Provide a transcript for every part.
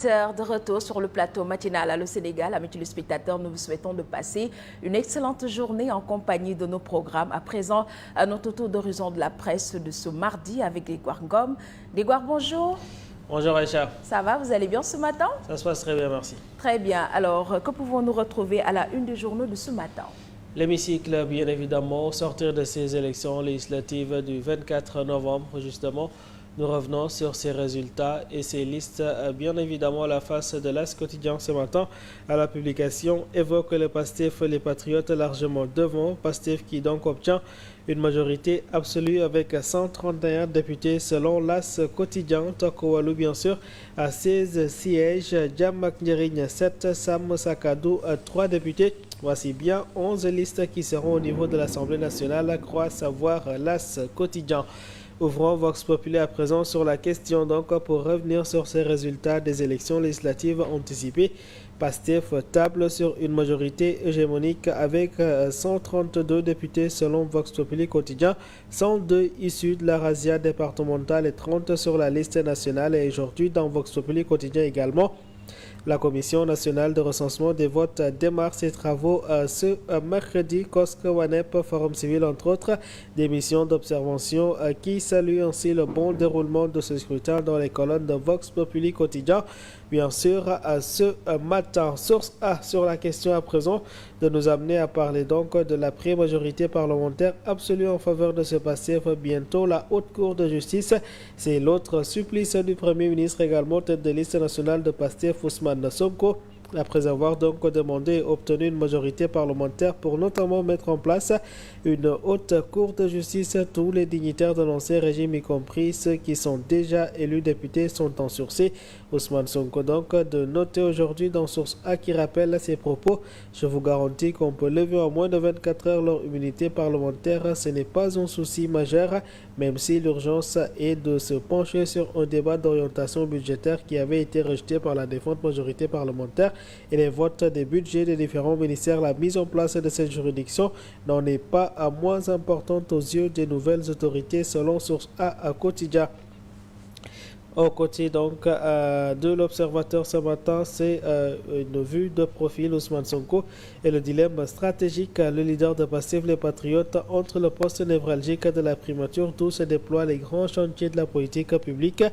18h de retour sur le plateau matinal Allô Sénégal. Amis téléspectateurs, nous vous souhaitons de passer une excellente journée en compagnie de nos programmes. À présent, à notre tour d'horizon de la presse de ce mardi avec Grégoire Ngom. Grégoire, bonjour. Bonjour Aïcha. Ça va, vous allez bien ce matin? Ça se passe très bien, merci. Très bien. Alors, que pouvons-nous retrouver à la une des journaux de ce matin? L'hémicycle, bien évidemment, sortir de ces élections législatives du 24 novembre, justement. Nous revenons sur ces résultats et ces listes, bien évidemment, à la face de l'As quotidien ce matin. À la publication, évoque le PASTEF, les Patriotes largement devant. PASTEF qui donc obtient une majorité absolue avec 131 députés selon l'As quotidien. Tokowalou, bien sûr, à 16 sièges. Djamak Njerigne 7, Sam Sakadou 3 députés. Voici bien 11 listes qui seront au niveau de l'Assemblée nationale, croit savoir l'As quotidien. Ouvrons Vox Populi à présent sur la question donc pour revenir sur ces résultats des élections législatives anticipées. PASTEF table sur une majorité hégémonique avec 132 députés selon Vox Populi quotidien, 102 issus de la razzia départementale et 30 sur la liste nationale. Et aujourd'hui dans Vox Populi quotidien également, la Commission nationale de recensement des votes démarre ses travaux ce mercredi. COSC, WANEP, Forum civil, entre autres, des missions d'observation qui saluent ainsi le bon déroulement de ce scrutin dans les colonnes de Vox Populi quotidien. Bien sûr, ce matin, source A sur la question à présent de nous amener à parler donc de la pré-majorité parlementaire absolue en faveur de ce PASTEF. Bientôt, la Haute Cour de justice, c'est l'autre supplice du Premier ministre également, tête de liste nationale de PASTEF, Ousmane Sonko, après avoir donc demandé et obtenu une majorité parlementaire pour notamment mettre en place une haute cour de justice. Tous les dignitaires de l'ancien régime, y compris ceux qui sont déjà élus députés, sont en sursis. Ousmane Sonko donc de noter aujourd'hui dans Source A qui rappelle ses propos. Je vous garantis qu'on peut lever en moins de 24 heures leur immunité parlementaire. Ce n'est pas un souci majeur, même si l'urgence est de se pencher sur un débat d'orientation budgétaire qui avait été rejeté par la défunte majorité parlementaire et les votes des budgets des différents ministères. La mise en place de cette juridiction n'en est pas à moins importante aux yeux des nouvelles autorités selon Source A à quotidien. Au côté donc de l'observateur ce matin, c'est une vue de profil Ousmane Sonko et le dilemme stratégique. Le leader de PASTEF, les Patriotes, entre le poste névralgique de la primature d'où se déploient les grands chantiers de la politique publique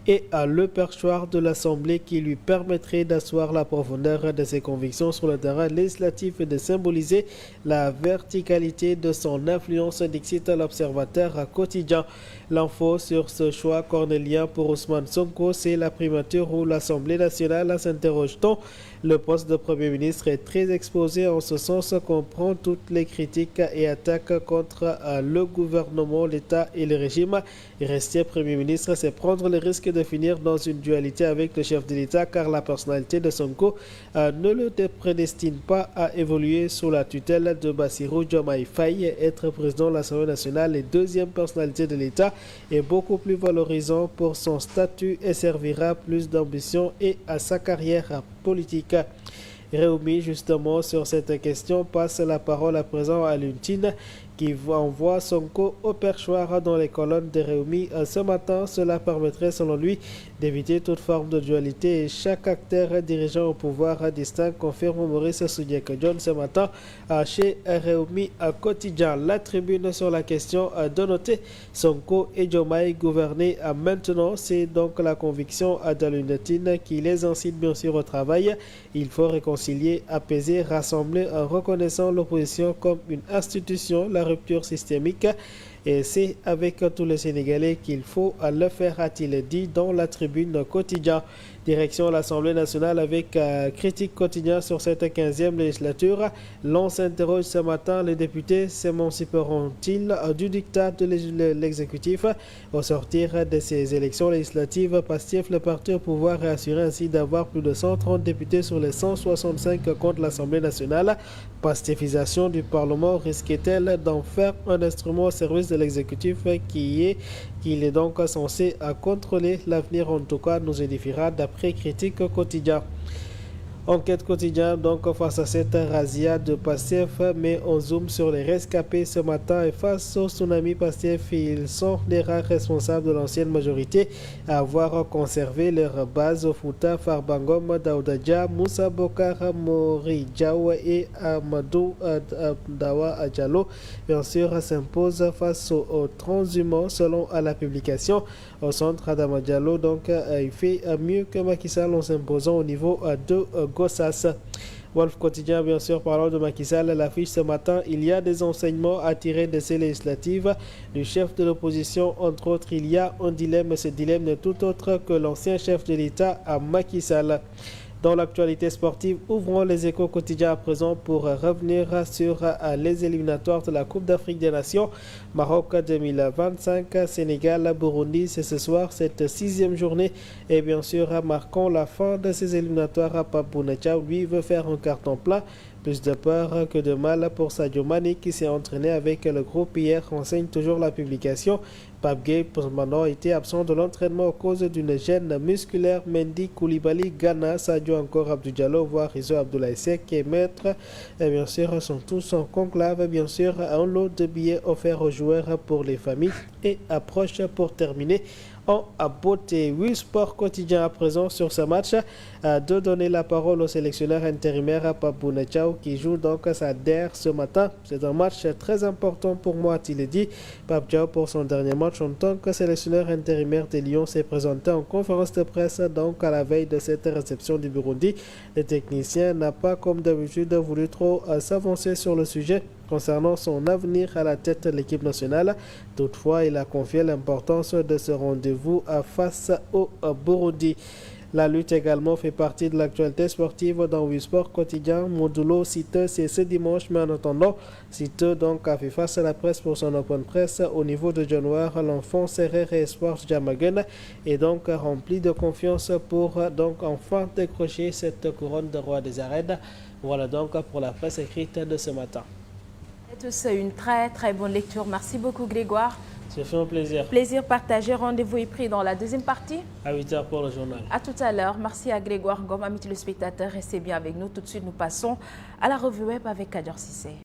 et le perchoir de l'Assemblée qui lui permettrait d'asseoir la profondeur de ses convictions sur le terrain législatif et de symboliser la verticalité de son influence, dixit l'observateur quotidien. L'info sur ce choix cornélien pour Ousmane Sonko, c'est la primature ou l'Assemblée nationale, s'interroge-t-on. Le poste de Premier ministre est très exposé en ce sens qu'on prend toutes les critiques et attaques contre le gouvernement, l'État et le régime. Et rester Premier ministre, c'est prendre le risque de finir dans une dualité avec le chef de l'État car la personnalité de Sonko ne le prédestine pas à évoluer sous la tutelle de Bassirou Diomaye Faye. Être président de l'Assemblée nationale et deuxième personnalité de l'État est beaucoup plus valorisant pour son statut et servira plus d'ambition et à sa carrière politique. Réumi, justement, sur cette question, passe la parole à présent à Luntine qui envoie Sonko au perchoir dans les colonnes de Réumi. Ce matin, cela permettrait, selon lui, d'éviter toute forme de dualité et chaque acteur dirigeant au pouvoir distinct, confirme Maurice Soudiek-John ce matin chez Réumi quotidien. La tribune sur la question de noter Sonko et Diomaye gouverner maintenant, c'est donc la conviction de Lunetine qui les incite bien sûr au travail. Il faut réconcilier, apaiser, rassembler en reconnaissant l'opposition comme une institution, la rupture systémique. Et c'est avec tous les Sénégalais qu'il faut le faire, a-t-il dit dans la tribune quotidien. Direction l'Assemblée nationale avec critique quotidien sur cette 15e législature. L'on s'interroge ce matin, les députés s'émanciperont-ils du diktat de l'exécutif au sortir de ces élections législatives? PASTEF, le parti au pouvoir, réassurer ainsi d'avoir plus de 130 députés sur les 165 contre l'Assemblée nationale. Pastefisation du Parlement risquait-elle d'en faire un instrument au service de l'exécutif qu'il est donc censé contrôler? L'avenir en tout cas nous édifiera d'après Critique quotidien. Enquête quotidienne donc face à cette razzia de Pastef, mais on zoome sur les rescapés ce matin et face au tsunami Pastef, ils sont les rares responsables de l'ancienne majorité à avoir conservé leur base au Fouta, Farbangom, Daouda, Moussa Bokar, Mori Diaw et Amadou Dawa Adjalo, bien sûr, s'impose face aux transhumants selon la publication. Au centre, Adama Diallo donc il fait mieux que Macky Sall en s'imposant au niveau de Gossas. Wolf Quotidien, bien sûr, parlant de Macky Sall, l'affiche ce matin, il y a des enseignements à tirer de ces législatives. Du chef de l'opposition, entre autres, il y a un dilemme. Ce dilemme n'est tout autre que l'ancien chef de l'État à Macky Sall. Dans l'actualité sportive, ouvrons les échos quotidiens à présent pour revenir sur les éliminatoires de la Coupe d'Afrique des Nations. Maroc 2025, Sénégal, Burundi, c'est ce soir cette 6e journée. Et bien sûr, marquant la fin de ces éliminatoires, Pape Bouna Diaw, lui, veut faire un carton plein. Plus de peur que de mal pour Sadio Mané qui s'est entraîné avec le groupe hier, renseigne toujours la publication. Pape Gueye, pour maintenant, était absent de l'entraînement à cause d'une gêne musculaire. Mendy, Koulibaly, Ghana, Sadio encore Abdou Diallo, voire Rizzo Abdoulaye Seck et Maître. Et bien sûr, sont tous en conclave. Bien sûr, un lot de billets offerts aux joueurs pour les familles et approche pour terminer en beauté. Oui, Sport Quotidien à présent sur ce match de donner la parole au sélectionneur intérimaire Pape Bouna Diaw qui joue donc sa DER ce matin. C'est un match très important pour moi, a-t-il dit. Pape Diaw pour son dernier match en tant que sélectionneur intérimaire des Lions s'est présenté en conférence de presse donc à la veille de cette réception du Burundi. Le technicien n'a pas comme d'habitude voulu trop s'avancer sur le sujet concernant son avenir à la tête de l'équipe nationale. Toutefois, il a confié l'importance de ce rendez-vous face au Burundi. La lutte également fait partie de l'actualité sportive dans Sport Quotidien. Modulo Siteu, c'est ce dimanche, mais en attendant, Siteu donc a fait face à la presse pour son open press au niveau de Januar. L'enfant Serrer et Espoir Jamagen est donc rempli de confiance pour donc enfin décrocher cette couronne de roi des arènes. Voilà donc pour la presse écrite de ce matin. C'est une très bonne lecture. Merci beaucoup Grégoire. C'est fait un plaisir. Plaisir partagé. Rendez-vous est pris dans la deuxième partie. À 8h pour le journal. À tout à l'heure. Merci à Grégoire Ngom, amis téléspectateurs. Restez bien avec nous. Tout de suite, nous passons à la revue web avec Kadjar Sissé.